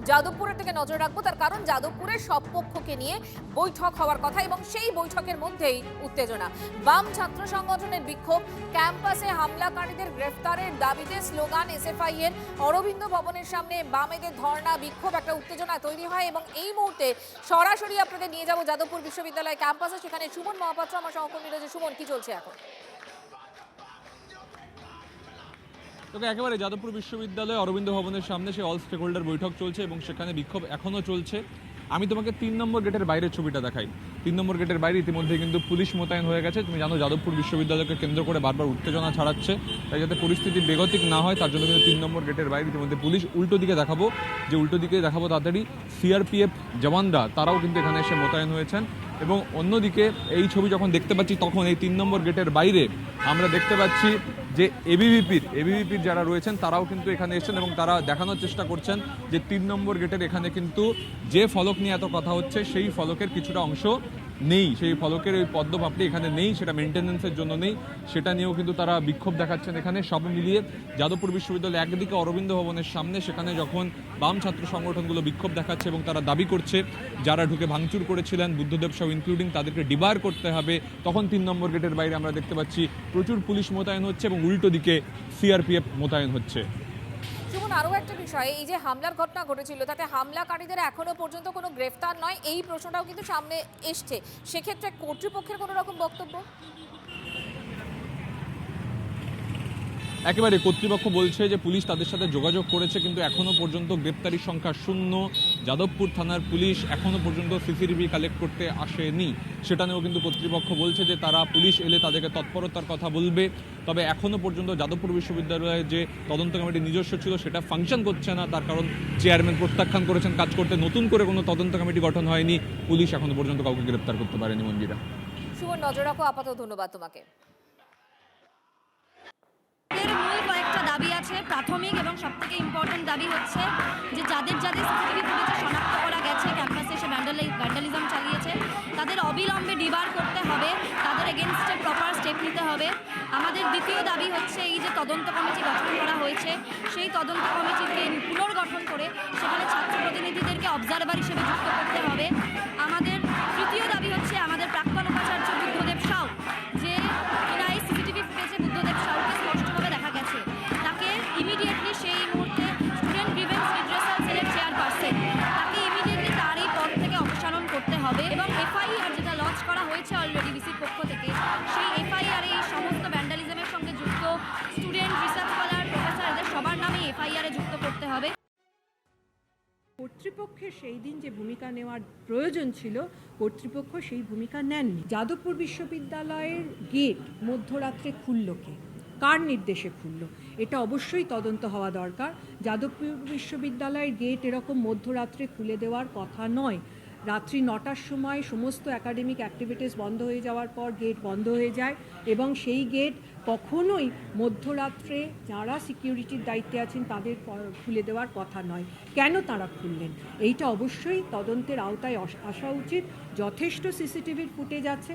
যাদবপুরের দিকে নজর রাখবো, তার কারণ যাদবপুরের সব পক্ষকে নিয়ে বৈঠক হওয়ার কথা এবং সেই বৈঠকের মধ্যেই উত্তেজনা। বাম ছাত্র সংগঠনের বিক্ষোভ, ক্যাম্পাসে হামলাকারীদের গ্রেফতারের দাবিতে স্লোগান এসএফআই এর, অরবিন্দ ভবনের সামনে বামেদের ধর্ণা বিক্ষোভ, একটা উত্তেজনা তৈরি হয় এবং এই মুহূর্তে সরাসরি আপনাদের নিয়ে যাব যাদবপুর বিশ্ববিদ্যালয় ক্যাম্পাসে। সেখানে সুমন মহাপাত্র আমার সহকর্মী রয়েছে। সুমন, কি চলছে এখন? তবে একেবারে যাদবপুর বিশ্ববিদ্যালয়ে অরবিন্দ ভবনের সামনে সেই অল স্টেক হোল্ডার বৈঠক চলছে এবং সেখানে বিক্ষোভ এখনও চলছে। আমি তোমাকে 3 নম্বর গেটের বাইরের ছবিটা দেখাই। 3 নম্বর গেটের বাইরে ইতিমধ্যে কিন্তু পুলিশ মোতায়েন হয়ে গেছে। তুমি জানো যাদবপুর বিশ্ববিদ্যালয়কে কেন্দ্র করে বারবার উত্তেজনা ছড়াচ্ছে, তাই যাতে পরিস্থিতি বেগতিক না হয় তার জন্য কিন্তু 3 নম্বর গেটের বাইরে ইতিমধ্যে পুলিশ উল্টো দিকে দেখাবো তাড়াতাড়ি সিআরপিএফ জওয়ানরা তারাও কিন্তু এখানে এসে মোতায়েন হয়েছেন। এবং অন্যদিকে এই ছবি যখন দেখতে পাচ্ছি তখন এই 3 নম্বর গেটের বাইরে আমরা দেখতে পাচ্ছি যে এবিভিপির যারা রয়েছেন তারাও কিন্তু এখানে এসেছেন এবং তারা দেখানোর চেষ্টা করছেন যে 3 নম্বর গেটের এখানে কিন্তু যে ফলক নিয়ে এত কথা হচ্ছে সেই ফলকের কিছুটা অংশ নেই, সেই ফলকের ওই পদ্মপাপড়ি এখানে নেই, সেটা মেনটেন্যান্সের জন্য নেই, সেটা নিয়েও কিন্তু তারা বিক্ষোভ দেখাচ্ছেন এখানে। সব মিলিয়ে যাদবপুর বিশ্ববিদ্যালয় একদিকে অরবিন্দ ভবনের সামনে, সেখানে যখন বাম ছাত্র সংগঠনগুলো বিক্ষোভ দেখাচ্ছে এবং তারা দাবি করছে যারা ঢুকে ভাঙচুর করেছিলেন বুদ্ধদেব সহ ইনক্লুডিং তাদেরকে ডিবার করতে হবে, তখন 3 নম্বর গেটের বাইরে আমরা দেখতে পাচ্ছি প্রচুর পুলিশ মোতায়েন হচ্ছে এবং উল্টো দিকে সিআরপিএফ মোতায়েন হচ্ছে। সুমন, আরও একটা বিষয়, এই যে হামলার ঘটনা ঘটেছিল তাতে হামলাকারীদের এখনো পর্যন্ত কোনো গ্রেফতার নয়, এই প্রশ্নটাও কিন্তু সামনে এসছে। সেক্ষেত্রে কর্তৃপক্ষের কোনো রকম বক্তব্য? একেবারে কর্তৃপক্ষ বলছে যে পুলিশ তাদের সাথে যোগাযোগ করেছে কিন্তু এখনো পর্যন্ত গ্রেপ্তারির সংখ্যা শূন্য। যাদবপুর থানার পুলিশ এখনো পর্যন্ত সিসিটিভি কালেক্ট করতে আসেনি, সেটা নিয়েও কিন্তু কর্তৃপক্ষ বলছে যে তারা পুলিশ এলে তাদেরকে তৎপরতার কথা বলবে। তবে এখনো পর্যন্ত যাদবপুর বিশ্ববিদ্যালয়ে যে তদন্ত কমিটি নিজস্ব ছিল সেটা ফাংশন করছে না, তার কারণ চেয়ারম্যান প্রত্যাখ্যান করেছেন কাজ করতে, নতুন করে কোনো তদন্ত কমিটি গঠন হয়নি, পুলিশ এখনো পর্যন্ত কাউকে গ্রেপ্তার করতে পারেনি। মঞ্জিরা, সুমন, নজর রাখো। আপাতত ধন্যবাদ তোমাকে। দাবি আছে প্রাথমিক এবং সবথেকে ইম্পর্টেন্ট দাবি হচ্ছে যে যাদের সিসিটিভি ফুটেজে শনাক্ত করা গেছে ক্যাম্পাসে এসে ভ্যান্ডালিজম চালিয়েছে তাদের অবিলম্বে ডিবার করতে হবে, তাদের এগেনস্টে প্রপার স্টেপ নিতে হবে। আমাদের দ্বিতীয় দাবি হচ্ছে এই যে তদন্ত কমিটি গঠন করা হয়েছে সেই তদন্ত কমিটিকে পুনর্গঠন করে সেখানে ছাত্র প্রতিনিধিদেরকে অবজারভার হিসেবে যুক্ত করতে হবে। আমাদের তৃতীয় দাবি হচ্ছে আমাদের প্রাক্তন উপাচার্য বুদ্ধদেব সাউ, যে কিনা এই সিসিটিভি ফুটেজে বুদ্ধদেব সাউকে স্পষ্টভাবে দেখা গেছে, তাকে ইমিডিয়েটলি সেই মুহূর্তে স্টুডেন্ট গ্রিভেন্স রিড্রেসাল সেলের চেয়ারপারসন, তাকে ইমিডিয়েটলি তার এই পদ থেকে অপসারণ করতে হবে। এবং এফআইআর যেটা লঞ্চ করা হয়েছে অলরেডি ডিসির পক্ষ থেকে, সেই এফআইআর এই সমস্ত ভ্যান্ডালিজমের সঙ্গে যুক্ত স্টুডেন্ট, রিসার্চ স্কলার, প্রফেসর এদের সবার নামে এফআইআরে যুক্ত করতে হবে। কর্তৃপক্ষের সেই দিন যে ভূমিকা নেওয়ার প্রয়োজন ছিল কর্তৃপক্ষ সেই ভূমিকা নেননি। যাদবপুর বিশ্ববিদ্যালয়ের গেট মধ্যরাত্রে খুলল কে, কার নির্দেশে খুলল, এটা অবশ্যই তদন্ত হওয়া দরকার। যাদবপুর বিশ্ববিদ্যালয়ের গেট এরকম মধ্যরাত্রে খুলে দেওয়ার কথা নয়। রাত্রি 9টার সময় সমস্ত একাডেমিক অ্যাক্টিভিটিস বন্ধ হয়ে যাওয়ার পর গেট বন্ধ হয়ে যায় এবং সেই গেট কখনোই মধ্যরাত্রে যারা সিকিউরিটির দায়িত্বে আছেন তাদের খুলে দেওয়ার কথা নয়। কেন তারা খুললেন এইটা অবশ্যই তদন্তের আওতায় আসা উচিত। যথেষ্ট সিসিটিভির ফুটেজ আছে।